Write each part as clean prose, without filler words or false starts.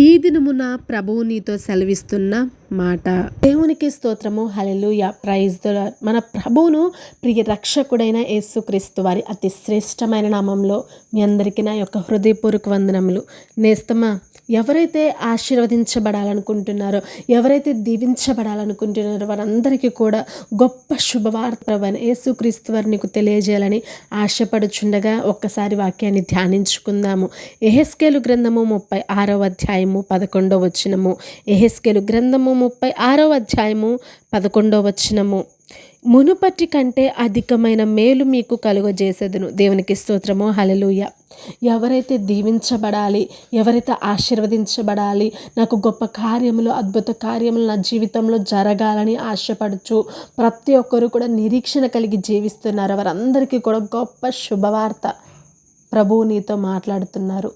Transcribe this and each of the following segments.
ఈ దినమున ప్రభువు నీతో సెలవిస్తున్న మాట. దేవునికి స్తోత్రము. హల్లెలూయా. Praise the lord. మన ప్రభువును ప్రియ రక్షకుడైన యేసుక్రీస్తు వారి అతి శ్రేష్టమైన నామంలో మీ అందరికీ నా యొక్క హృదయపూర్వక వందనములు. నేస్తమా, ఎవరైతే ఆశీర్వదించబడాలనుకుంటున్నారో, ఎవరైతే దీవించబడాలనుకుంటున్నారో వారందరికీ కూడా గొప్ప శుభవార్త ప్రభువైన యేసుక్రీస్తు వారు నీకు తెలియజేయాలని ఆశపడుచుండగా ఒక్కసారి వాక్యాన్ని ధ్యానించుకుందాము. యెహెజ్కేలు గ్రంథము 36వ అధ్యాయము 11వ వచనము. యెహెజ్కేలు గ్రంథము 36వ అధ్యాయము 11వ వచనము. మునుపటి కంటే అధికమైన మేలు మీకు కలుగజేసేదను. దేవునికి స్తోత్రము. హల్లెలూయా. ఎవరైతే దీవించబడాలి, ఎవరైతే ఆశీర్వదించబడాలి, నాకు గొప్ప కార్యములు, అద్భుత కార్యములు నా జీవితంలో జరగాలని ఆశపడుచు ప్రతి ఒక్కరు కూడా నిరీక్షణ కలిగి జీవిస్తున్నారు. వారందరికీ కూడా గొప్ప శుభవార్త ప్రభువు నీతో మాట్లాడుతున్నారు.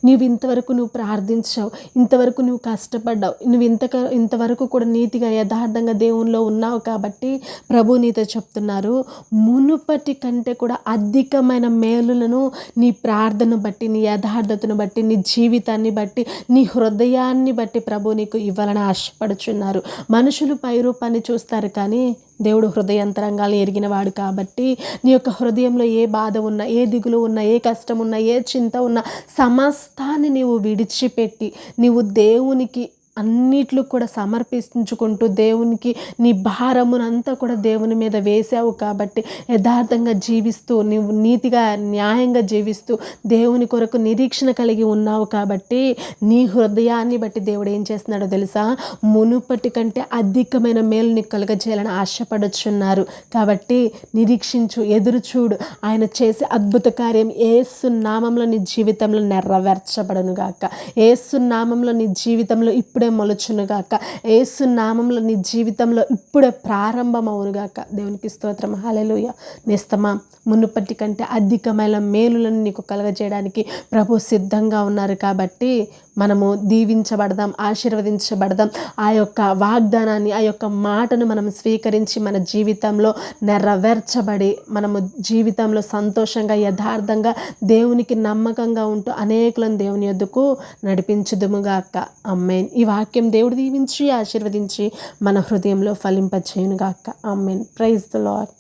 నువ్వు ప్రార్థించావు, ఇంతవరకు నువ్వు కష్టపడ్డావు, నువ్వు ఇంతవరకు కూడా నీతిగా యథార్థంగా దేవునిలో ఉన్నావు కాబట్టి ప్రభువు నీతో చెప్తున్నారు, మునుపటి కంటే కూడా అధికమైన మేలులను నీ ప్రార్థన బట్టి, నీ యథార్థతను బట్టి, నీ జీవితాన్ని బట్టి, నీ హృదయాన్ని బట్టి ప్రభువు నీకు ఇవ్వాలని ఆశపడుచున్నారు. మనుషులు పైరూపాన్ని చూస్తారు కానీ దేవుడు హృదయంతరంగాలు ఎరిగినవాడు కాబట్టి నీ యొక్క హృదయంలో ఏ బాధ ఉన్నా, ఏ దిగులు ఉన్నా, ఏ కష్టం ఉన్నా, ఏ చింత ఉన్నా సమస్తాన్ని నీవు విడిచిపెట్టి నీవు దేవునికి అన్నిట్లు కూడా సమర్పించుకుంటూ దేవునికి నీ భారమునంతా కూడా దేవుని మీద వేసావు కాబట్టి యథార్థంగా జీవిస్తూ నీవు నీతిగా న్యాయంగా జీవిస్తూ దేవుని కొరకు నిరీక్షణ కలిగి ఉన్నావు కాబట్టి నీ హృదయాన్ని బట్టి దేవుడు ఏం చేస్తున్నాడో తెలుసా, మునుపటి కంటే అధికమైన మేలు నీకు కలుగజేయాలని ఆశపడుచున్నారు. కాబట్టి నిరీక్షించు, ఎదురు చూడు. ఆయన చేసే అద్భుత కార్యం యేసు నామంలో నీ జీవితంలో నెరవేర్చబడునుగాక. యేసు నామంలో నీ జీవితంలో ఇప్పుడే మొలుచునుగాక. యేసు నామంలో నీ జీవితంలో ఇప్పుడే ప్రారంభమవునుగాక. దేవునికి స్తోత్రం. హల్లెలూయా. నేస్తమా, మునుపటి కంటే అధికమైన మేలులను నీకు కలగజేయడానికి ప్రభు సిద్ధంగా ఉన్నారు కాబట్టి మనము దీవించబడదాం, ఆశీర్వదించబడదాం. ఆ యొక్క వాగ్దానాన్ని, ఆ యొక్క మాటను మనం స్వీకరించి మన జీవితంలో నెరవేర్చబడి మనము జీవితంలో సంతోషంగా యథార్థంగా దేవునికి నమ్మకంగా ఉంటూ అనేకులను దేవుని యొద్దకు నడిపించుదుముగాక. ఆమేన్. ఈ వాక్యం దేవుడు దీవించి ఆశీర్వదించి మన హృదయంలో ఫలింపచేయునుగాక. ఆమేన్. Praise the lord.